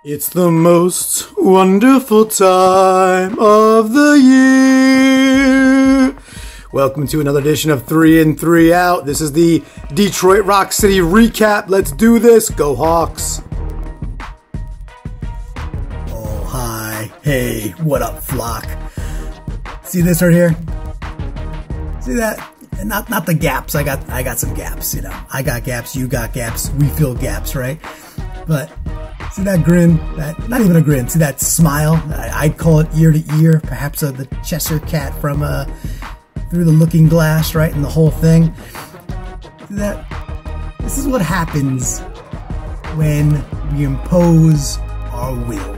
It's the most wonderful time of the year. Welcome to another edition of 3 and 3 Out. This is the Detroit Rock City recap. Let's do this. Go Hawks. Oh, hi. Hey, what up, flock? See this right here? See that? Not the gaps. I got some gaps, you know. I got gaps, you got gaps, we fill gaps, right? But see that grin? Not even a grin. See that smile? I'd call it ear to ear. Perhaps the Cheshire cat from Through the Looking Glass, right? And the whole thing. See that? This is what happens when we impose our will.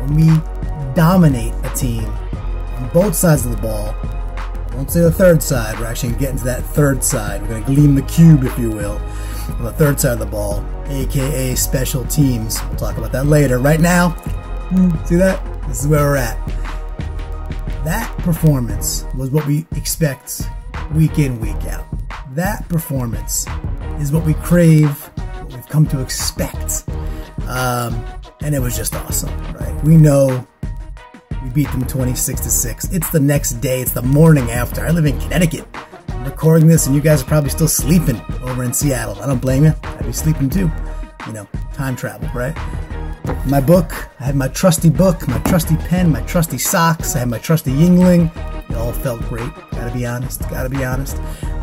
When we dominate a team on both sides of the ball. I won't say the third side. We're actually going to get into that third side. We're going to gleam the cube, if you will, on the third side of the ball, aka special teams. We'll talk about that later. Right now, see that? This is where we're at. That performance was what we expect week in, week out. That performance is what we crave, what we've come to expect. And it was just awesome, right? We know we beat them 26-6. It's the next day. It's the morning after. I live in Connecticut. I'm recording this and you guys are probably still sleeping over in Seattle. I don't blame you. I'd be sleeping too. You know, time travel, right? My book, I had my trusty book, my trusty pen, my trusty socks. I had my trusty Yingling. It all felt great. Gotta be honest.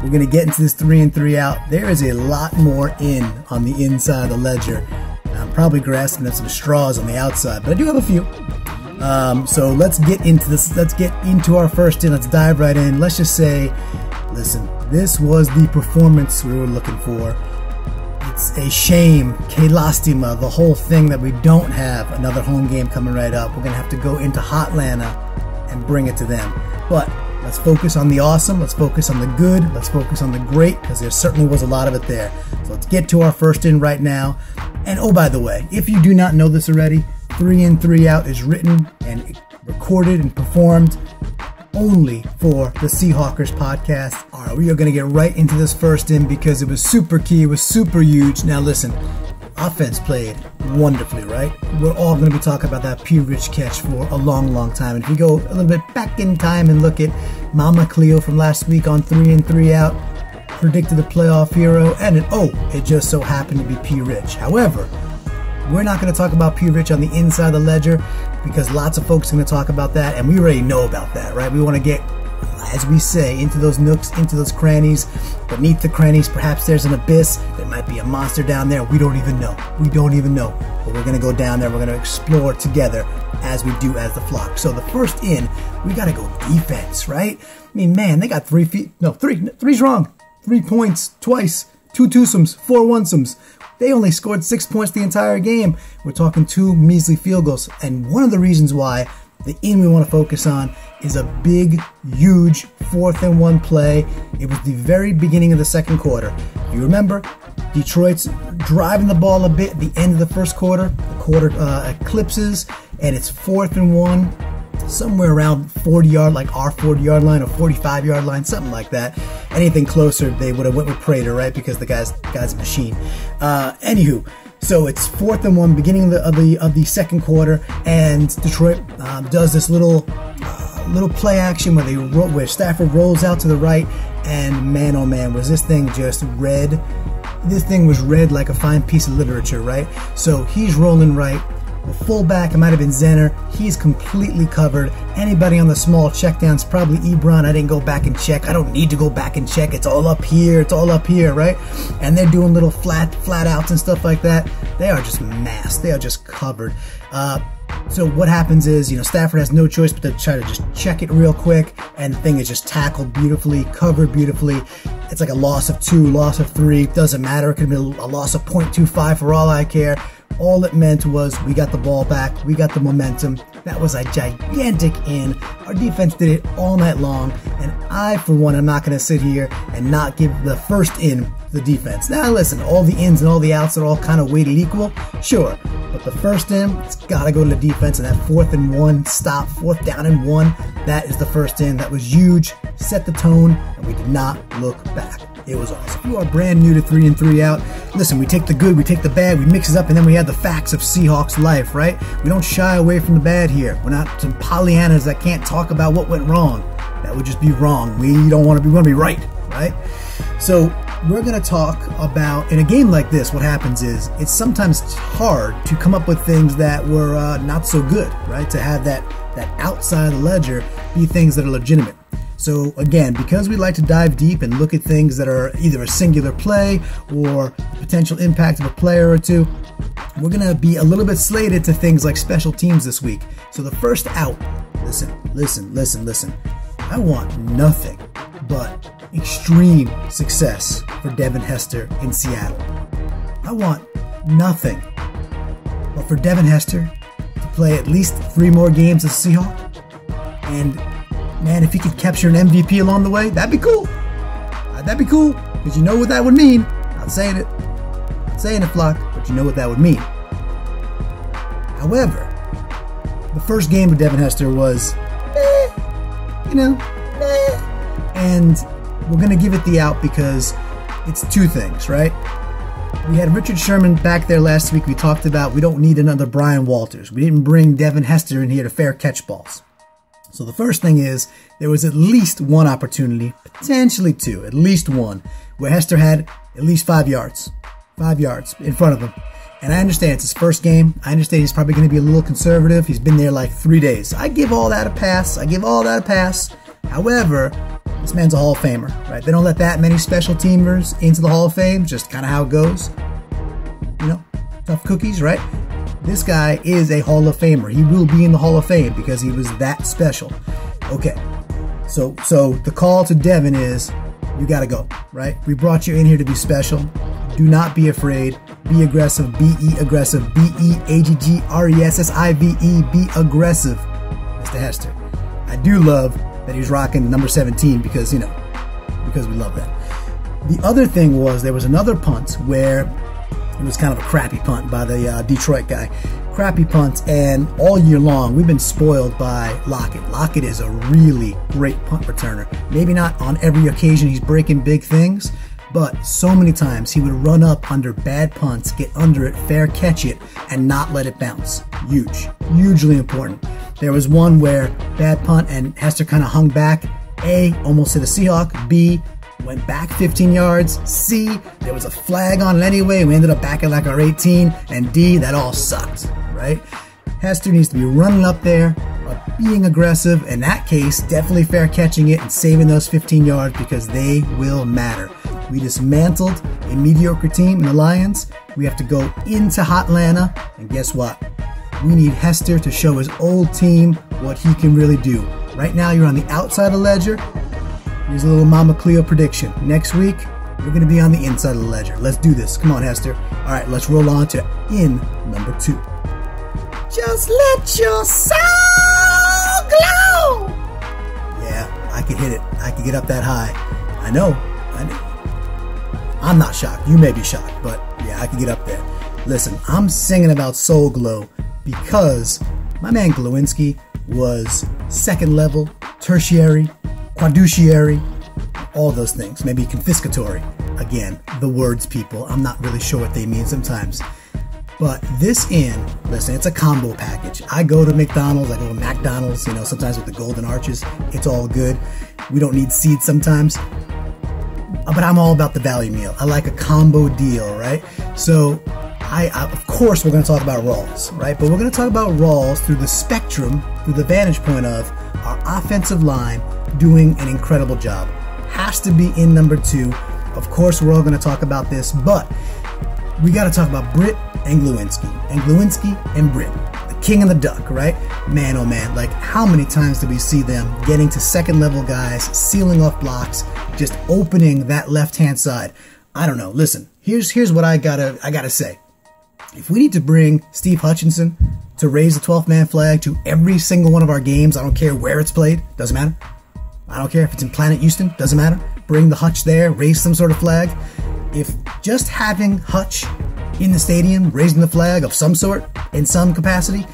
We're gonna get into this 3 and 3 out. There is a lot more in on the inside of the ledger. I'm probably grasping at some straws on the outside, but I do have a few. So let's get into this. Let's get into our first in. Let's dive right in. Let's just say, listen, this was the performance we were looking for. It's a shame, que lastima, the whole thing that we don't have another home game coming right up. We're going to have to go into Hotlanta and bring it to them. But let's focus on the awesome. Let's focus on the good. Let's focus on the great, because there certainly was a lot of it there. So let's get to our first in right now. And oh, by the way, if you do not know this already, 3 and 3 Out is written and recorded and performed only for the Seahawkers podcast. All right, we are going to get right into this first in because it was super key. It was super huge. Now listen, offense played wonderfully, right? We're all going to be talking about that P. Rich catch for a long, long time. And if you go a little bit back in time and look at Mama Cleo from last week on 3 and 3 Out, predicted a playoff hero, and it just so happened to be P. Rich. However, we're not going to talk about P. Rich on the inside of the ledger because lots of folks are going to talk about that, and we already know about that, right? We want to get, as we say, into those nooks, into those crannies. Beneath the crannies, perhaps there's an abyss. There might be a monster down there. We don't even know. But we're going to go down there. We're going to explore together as we do as the flock. So the first in, we got to go defense, right? I mean, man, they got three's wrong. 3 points twice, 2 twosomes, 4 onesomes. They only scored 6 points the entire game. We're talking 2 measly field goals. And one of the reasons why the in we want to focus on is a big, huge 4th and 1 play. It was the very beginning of the second quarter. If you remember, Detroit's driving the ball a bit at the end of the first quarter. The quarter eclipses, and it's 4th and 1. Somewhere around 40-yard, like our 40-yard line or 45-yard line, something like that. Anything closer, they would have went with Prater, right? Because the guy's a machine. Anywho, so it's 4th and 1, beginning of the second quarter, and Detroit does this little play action where Stafford rolls out to the right, and man, oh man, was this thing just red? This thing was read like a fine piece of literature, right? So he's rolling right. The fullback, it might have been Zenner, he's completely covered. Anybody on the small checkdowns, probably Ebron. I didn't go back and check. I don't need to go back and check. It's all up here, right? And they're doing little flat outs and stuff like that. They are just masked. They are just covered. So what happens is, Stafford has no choice but to try to just check it real quick, and the thing is just tackled beautifully, covered beautifully. It's like a loss of 2, loss of 3, doesn't matter. It could be a loss of 0.25 for all I care. All it meant was we got the ball back, we got the momentum. That was a gigantic in. Our defense did it all night long, and I, for one, am not going to sit here and not give the first in to the defense. Now, listen, all the ins and all the outs are all kind of weighted equal, sure, but the first in, it's got to go to the defense, and that 4th and 1 stop, 4th down and 1, that is the first in. That was huge, set the tone, and we did not look back. It was awesome. If you are brand new to 3 and 3 Out, listen, we take the good, we take the bad, we mix it up, and then we have the facts of Seahawks life, right? We don't shy away from the bad here. We're not some Pollyannas that can't talk about what went wrong. That would just be wrong. We don't want to be, we want to be right, right? So we're going to talk about, in a game like this, what happens is it's sometimes hard to come up with things that were not so good, right? To have that outside the ledger be things that are legitimate. So again, because we like to dive deep and look at things that are either a singular play or the potential impact of a player or two, we're going to be a little bit slated to things like special teams this week. So the first out, listen. I want nothing but extreme success for Devin Hester in Seattle. I want nothing but for Devin Hester to play at least 3 more games as a Seahawk. And man, if he could capture an MVP along the way, that'd be cool. That'd be cool, because you know what that would mean. Not saying it, Flock, but you know what that would mean. However, the first game of Devin Hester was, and we're going to give it the out because it's 2 things, right? We had Richard Sherman back there last week. We talked about we don't need another Brian Walters. We didn't bring Devin Hester in here to fair catch balls. So the first thing is there was at least 1 opportunity, potentially 2, at least 1, where Hester had at least 5 yards in front of him. And I understand it's his first game. I understand he's probably going to be a little conservative. He's been there like 3 days. I give all that a pass. However, this man's a Hall of Famer, right? They don't let that many special teamers into the Hall of Fame. Just kind of how it goes. Tough cookies, right? This guy is a Hall of Famer. He will be in the Hall of Fame because he was that special. Okay, so the call to Devin is, you got to go, right? We brought you in here to be special. Do not be afraid. Be aggressive. Be aggressive. B-E-A-G-G-R-E-S-S-I-V-E. Be aggressive, Mr. Hester. I do love that he's rocking number 17 because we love that. The other thing was there was another punt where it was kind of a crappy punt by the Detroit guy. Crappy punt, and all year long we've been spoiled by Lockett. Lockett is a really great punt returner. Maybe not on every occasion he's breaking big things, but so many times he would run up under bad punts, get under it, fair catch it, and not let it bounce. Hugely important. There was one where bad punt and Hester kind of hung back. A, almost hit a Seahawk. B, went back 15 yards. C, there was a flag on it anyway. We ended up back at like our 18. And D, that all sucked, right? Hester needs to be running up there, being aggressive. In that case, definitely fair catching it and saving those 15 yards because they will matter. We dismantled a mediocre team in the Lions. We have to go into Hotlanta, and guess what? We need Hester to show his old team what he can really do. Right now, you're on the outside of the ledger. Here's a little Mama Cleo prediction. Next week, you're going to be on the inside of the ledger. Let's do this. Come on, Hester. All right, let's roll on to in number 2. Just let your soul glow. Yeah, I can hit it. I can get up that high. I know. I'm not shocked. You may be shocked, but yeah, I can get up there. Listen, I'm singing about Soul Glo because my man Glowinski was second level, tertiary, quadutiary, all those things. Maybe confiscatory. Again, the words, people. I'm not really sure what they mean sometimes. But listen, it's a combo package. I go to McDonald's, I go to McDonald's, sometimes with the golden arches. It's all good. We don't need seeds sometimes. But I'm all about the value meal. I like a combo deal, right? So, of course, we're going to talk about Rawls, right? But we're going to talk about Rawls through the spectrum, through the vantage point of our offensive line doing an incredible job. Has to be in number 2. Of course, we're all going to talk about this, but we got to talk about Britt and Glowinski and Britt. The king and the duck, right? Man, oh man, like how many times do we see them getting to second level guys, sealing off blocks, just opening that left-hand side? I don't know. Listen, here's what I gotta say. If we need to bring Steve Hutchinson to raise the 12th man flag to every single one of our games, I don't care where it's played, doesn't matter. I don't care if it's in Planet Houston, doesn't matter. Bring the Hutch there, raise some sort of flag. If just having Hutch in the stadium, raising the flag of some sort, in some capacity,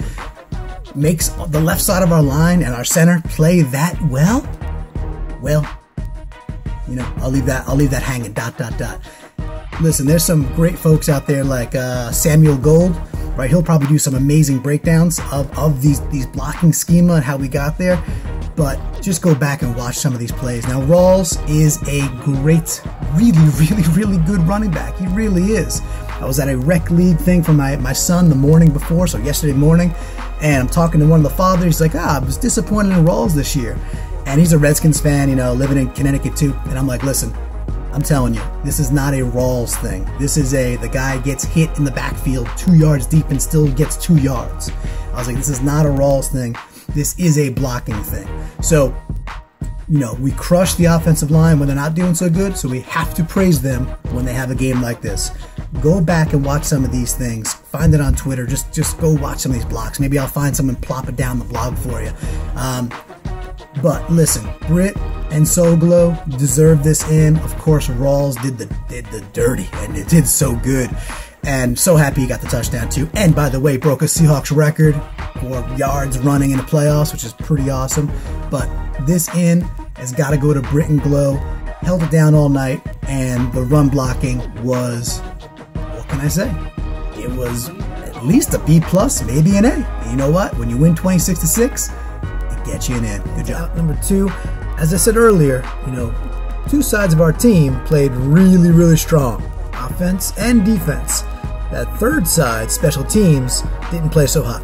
makes the left side of our line and our center play that well, I'll leave that hanging, ... Listen, there's some great folks out there like Samuel Gold, right? He'll probably do some amazing breakdowns of these blocking schema and how we got there. But just go back and watch some of these plays. Now, Rawls is a great, really good running back. He really is. I was at a rec league thing for my son the morning before, so yesterday morning, and I'm talking to one of the fathers. He's like, I was disappointed in Rawls this year. And he's a Redskins fan, living in Connecticut too. And I'm like, listen, I'm telling you, this is not a Rawls thing. This is the guy gets hit in the backfield 2 yards deep and still gets 2 yards. I was like, this is not a Rawls thing. This is a blocking thing. So, we crush the offensive line when they're not doing so good, so we have to praise them when they have a game like this. Go back and watch some of these things. Find it on Twitter. Just go watch some of these blocks. Maybe I'll find some and plop it down the blog for you. But listen, Britt and Soul Glo deserve this in. Of course, Rawls did the dirty, and it did so good. And so happy he got the touchdown too. And by the way, broke a Seahawks record for yards running in the playoffs, which is pretty awesome. But this in has got to go to Britt and Glo. Held it down all night, and the run blocking was, what can I say? It was at least a B+, maybe an A. And you know what? When you win 26-6, it gets you an A. Good job. Number 2, as I said earlier, two sides of our team played really strong, offense and defense. That third side, special teams, didn't play so hot.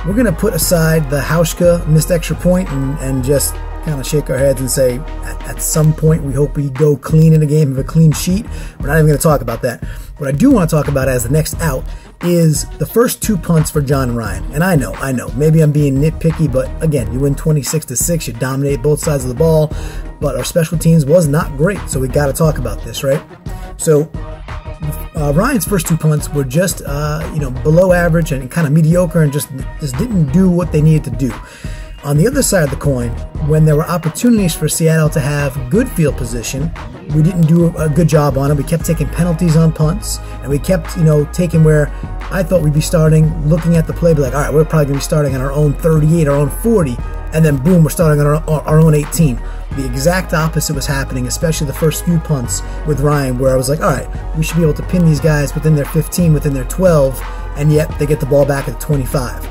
We're going to put aside the Hauschka missed extra point and just kind of shake our heads and say, at some point, we hope we go clean in a game, have a clean sheet. We're not even going to talk about that. What I do want to talk about as the next out is the first 2 punts for John Ryan. And I know, maybe I'm being nitpicky, but again, you win 26-6, you dominate both sides of the ball, but our special teams was not great, so we got to talk about this, right? So, Ryan's first 2 punts were just, below average and kind of mediocre and just didn't do what they needed to do. On the other side of the coin, when there were opportunities for Seattle to have good field position, we didn't do a good job on it. We kept taking penalties on punts, and we kept, taking where I thought we'd be starting, looking at the play, be like, all right, we're probably going to be starting on our own 38, our own 40, and then boom, we're starting on our own 18. The exact opposite was happening, especially the first few punts with Ryan, where I was like, all right, we should be able to pin these guys within their 15, within their 12, and yet they get the ball back at the 25.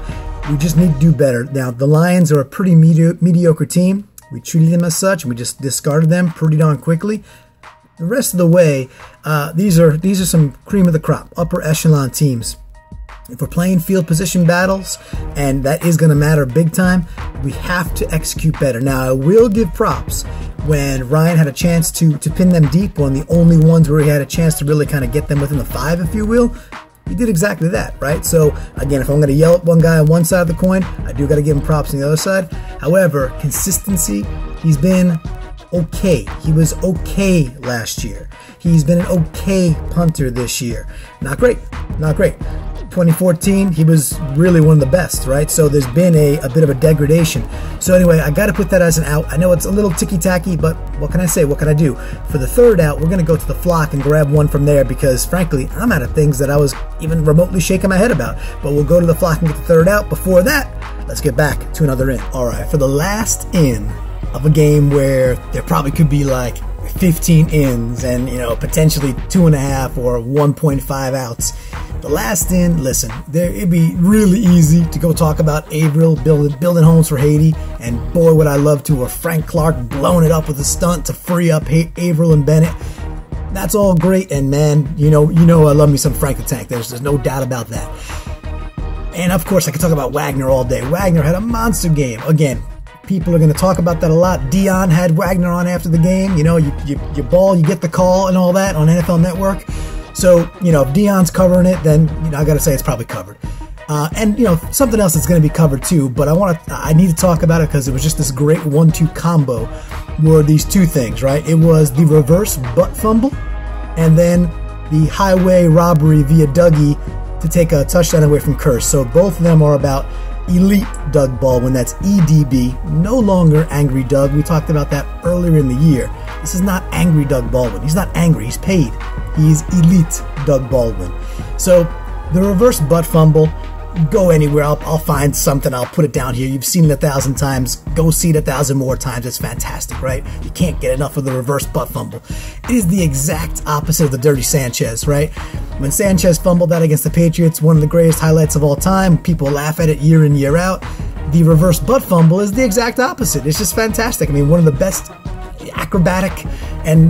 We just need to do better. Now, the Lions are a pretty mediocre team. We treated them as such, and we just discarded them pretty darn quickly. The rest of the way, these are some cream of the crop, upper echelon teams. If we're playing field position battles, and that is going to matter big time, we have to execute better. Now, I will give props when Ryan had a chance to pin them deep, one of the only ones where he had a chance to really kind of get them within the 5, if you will. He did exactly that, right? So, again, if I'm going to yell at one guy on one side of the coin, I do got to give him props on the other side. However, consistency, he's been okay. He was okay last year. He's been an okay punter this year. Not great. 2014, he was really one of the best, right? So there's been a bit of a degradation. So anyway, I got to put that as an out. I know it's a little ticky-tacky, but what can I say? What can I do? For the third out, we're going to go to the flock and grab one from there because, frankly, I'm out of things that I was even remotely shaking my head about. But we'll go to the flock and get the third out. Before that, let's get back to another in. All right, for the last in of a game where there probably could be like 15 ins and, potentially 2.5 or 1.5 outs. The last in, listen, it'd be really easy to go talk about Averill building homes for Haiti, and boy, would I love to, or Frank Clark blowing it up with a stunt to free up Averill and Bennett. That's all great, and man, I love me some Frank the Tank. There's no doubt about that. And of course, I could talk about Wagner all day. Wagner had a monster game. Again, people are going to talk about that a lot. Dion had Wagner on after the game. You ball, you get the call and all that on NFL Network. So, if Dion's covering it, then, I got to say it's probably covered. And something else that's going to be covered too, but I need to talk about it because it was just this great 1-2 combo were these two things, right? It was the reverse Butt-Fumble and then the highway robbery via Dougie to take a touchdown away from Curse. So both of them are about Elite Doug Baldwin. That's EDB, no longer Angry Doug. We talked about that earlier in the year. This is not Angry Doug Baldwin. He's not angry. He's paid. He's Elite Doug Baldwin. So the reverse Butt-Fumble, go anywhere. I'll find something. I'll put it down here. You've seen it 1,000 times. Go see it 1,000 more times. It's fantastic, right? You can't get enough of the reverse butt fumble. It is the exact opposite of the dirty Sanchez, right? When Sanchez fumbled that against the Patriots, one of the greatest highlights of all time. People laugh at it year in, year out. The reverse butt fumble is the exact opposite. It's just fantastic. I mean, one of the best acrobatic and,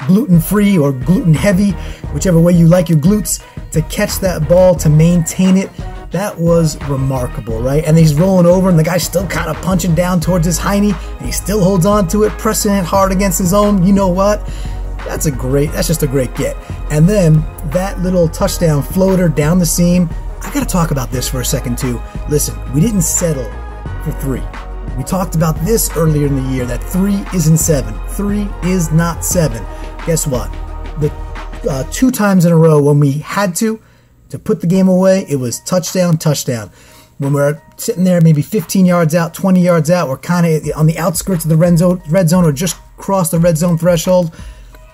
gluten-free or gluten-heavy, whichever way you like your glutes, to catch that ball, to maintain it. That was remarkable, right? And he's rolling over, and the guy's still kind of punching down towards his hiney, and he still holds on to it, pressing it hard against his own. You know what? That's just a great get. And then that little touchdown floater down the seam. I got to talk about this for a second, too. Listen, we didn't settle for 3. We talked about this earlier in the year, that 3 isn't 7. 3 is not 7. Guess what? The 2 times in a row when we had to put the game away, it was touchdown, touchdown. When we're sitting there maybe 15 yards out, 20 yards out, we're kind of on the outskirts of the red zone or just crossed the red zone threshold,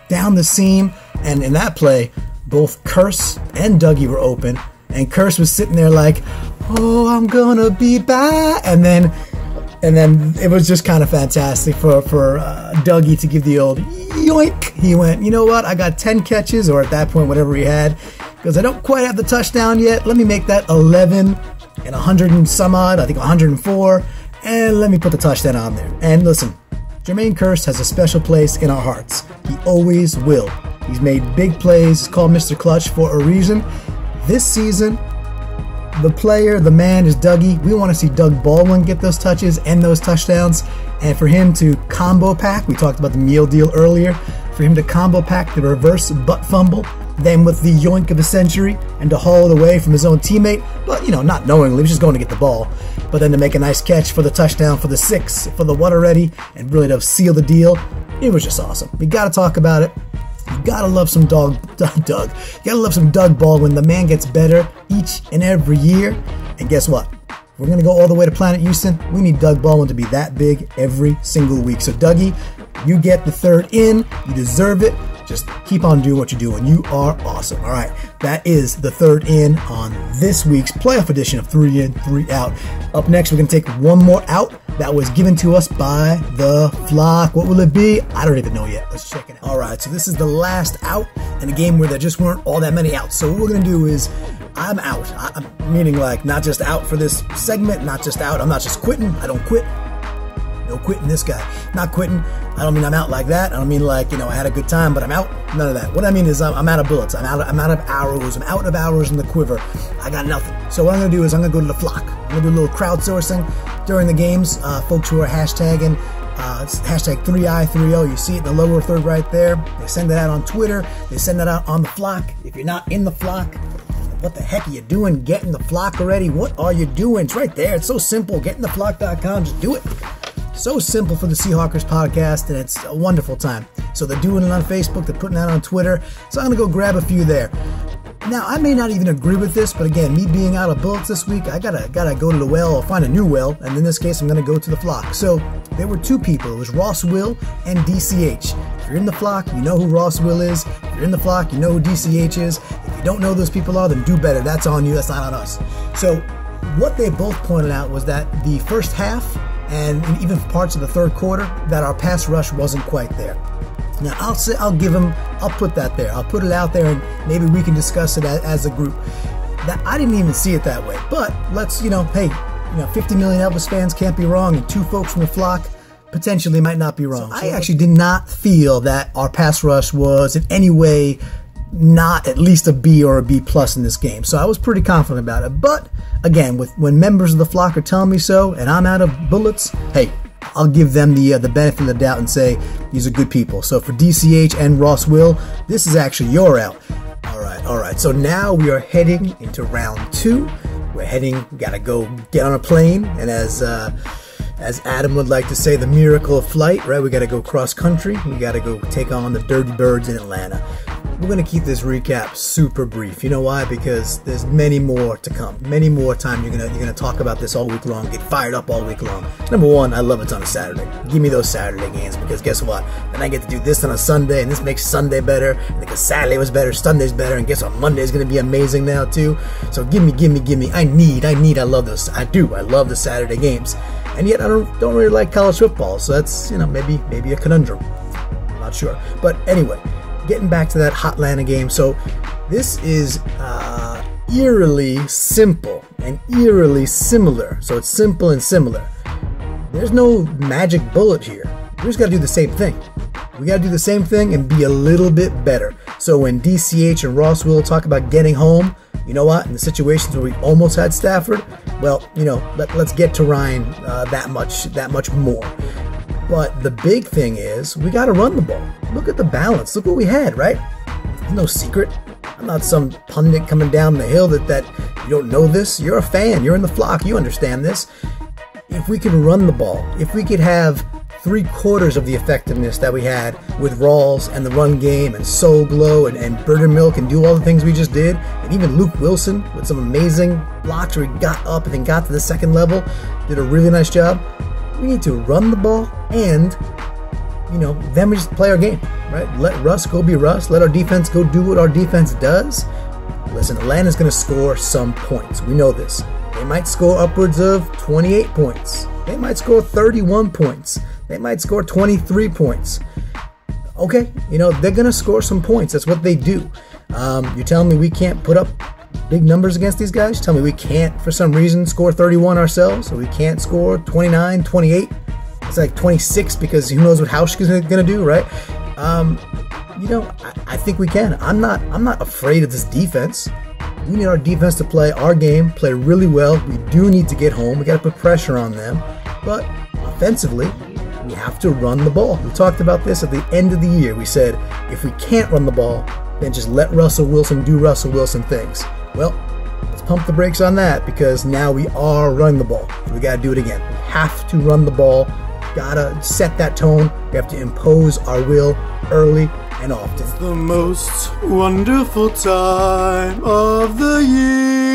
down the seam, and in that play, both Curse and Dougie were open, and Curse was sitting there like, oh, I'm gonna be back, and then it was just kind of fantastic for Dougie to give the old yoink. He went, you know what, I got 10 catches, or at that point, whatever he had, because I don't quite have the touchdown yet. Let me make that 11 and 100 and some odd, I think 104, and let me put the touchdown on there. And listen, Jermaine Kearse has a special place in our hearts. He always will. He's made big plays. He's called Mr. Clutch for a reason. This season, the player, the man is Dougie. We want to see Doug Baldwin get those touches and those touchdowns. And for him to combo pack, we talked about the meal deal earlier, for him to combo pack the reverse butt fumble, then with the yoink of a century, and to haul it away from his own teammate, but, not knowingly, he was just going to get the ball. But then to make a nice catch for the touchdown, for the 6, for the what already, and really to seal the deal, it was just awesome. We got to talk about it. You gotta love some Doug. You gotta love some Doug Baldwin. The man gets better each and every year. And guess what? We're gonna go all the way to Planet Houston. We need Doug Baldwin to be that big every single week. So Dougie, you get the 3rd in. You deserve it. Just keep on doing what you're doing. You are awesome. All right, that is the 3rd in on this week's playoff edition of 3 In, 3 Out. Up next, we're going to take one more out that was given to us by the Flock. What will it be? I don't even know yet. Let's check it out. All right, so this is the last out in a game where there just weren't all that many outs. So what we're going to do is I'm out. I'm meaning like not just out for this segment, not just out. I'm not just quitting. I don't quit. No quitting this guy. Not quitting. I don't mean I'm out like that. I don't mean like, I had a good time, but I'm out. None of that. What I mean is I'm out of bullets. I'm out of arrows. I'm out of arrows in the quiver. I got nothing. So what I'm going to do is I'm going to go to the Flock. I'm going to do a little crowdsourcing during the games. Folks who are hashtagging, hashtag 3i30. You see it in the lower third right there. They send that out on Twitter. They send that out on the Flock. If you're not in the Flock, what the heck are you doing? Get in the Flock already. What are you doing? It's right there. It's so simple. Getintheflock.com. Just do it. So simple for the Seahawkers podcast, and it's a wonderful time. So they're doing it on Facebook, they're putting it on Twitter, so I'm going to go grab a few there. Now, I may not even agree with this, but again, me being out of bullets this week, I gotta go to the well or find a new well, and in this case, I'm going to go to the Flock. So there were 2 people. It was Ross Will and DCH. If you're in the Flock, you know who Ross Will is. If you're in the Flock, you know who DCH is. If you don't know who those people are, then do better. That's on you. That's not on us. So what they both pointed out was that the first half, and even parts of the 3rd quarter, that our pass rush wasn't quite there. Now, I'll put that there. I'll put it out there, and maybe we can discuss it as a group. That I didn't even see it that way. But let's, 50 million Elvis fans can't be wrong, and 2 folks from the Flock potentially might not be wrong. So I actually did not feel that our pass rush was in any way not at least a B or a B plus in this game. So I was pretty confident about it. But again, when members of the Flock are telling me so, and I'm out of bullets, hey, I'll give them the benefit of the doubt and say these are good people. So for DCH and Ross Will, this is actually your out. All right. So now we are heading into round 2. Gotta go get on a plane, and as Adam would like to say, the miracle of flight, right? We gotta go cross country. We gotta go take on the Dirty Birds in Atlanta. we're going to keep this recap super brief. You know why? Because there's many more to come. Many more times you're gonna talk about this all week long, get fired up all week long. Number one, I love it's on a Saturday. Give me those Saturday games, because guess what? Then I get to do this on a Sunday, and this makes Sunday better. And because Saturday was better, Sunday's better, and guess what? Monday's going to be amazing now too. So give me. I love this. I love the Saturday games. And yet I don't really like college football. So that's, maybe a conundrum. I'm not sure. But anyway, getting back to that Hotlanta game. So this is eerily simple and eerily similar. So it's simple and similar. There's no magic bullet here. We just got to do the same thing. We got to do the same thing and be a little bit better. So when DCH and Ross will talk about getting home, you know what? In the situations where we almost had Stafford, well, let's get to Ryan that much more. But the big thing is we got to run the ball. Look at the balance. Look what we had, right? There's no secret. I'm not some pundit coming down the hill that you don't know this. You're a fan. You're in the flock. You understand this. If we could run the ball, if we could have 3/4 of the effectiveness that we had with Rawls and the run game and Soul Glo and Buttermilk and do all the things we just did, and even Luke Wilson with some amazing blocks where he got up and then got to the second level, did a really nice job. We need to run the ball and, then we just play our game, right? Let Russ go be Russ. Let our defense go do what our defense does. Listen, Atlanta's going to score some points. We know this. They might score upwards of 28 points. They might score 31 points. They might score 23 points. Okay, they're going to score some points. That's what they do. You're telling me we can't put up big numbers against these guys? You're telling me we can't, for some reason, score 31 ourselves? Or we can't score 29, 28? It's like 26 because who knows what Hausch is going to do, right? I think we can. I'm not afraid of this defense. We need our defense to play our game, play really well. We do need to get home. We got to put pressure on them. But offensively, we have to run the ball. We talked about this at the end of the year. We said, if we can't run the ball, then just let Russell Wilson do Russell Wilson things. Well, let's pump the brakes on that because now we are running the ball. We got to do it again. We have to run the ball. Got to set that tone. We have to impose our will early and often. It's the most wonderful time of the year.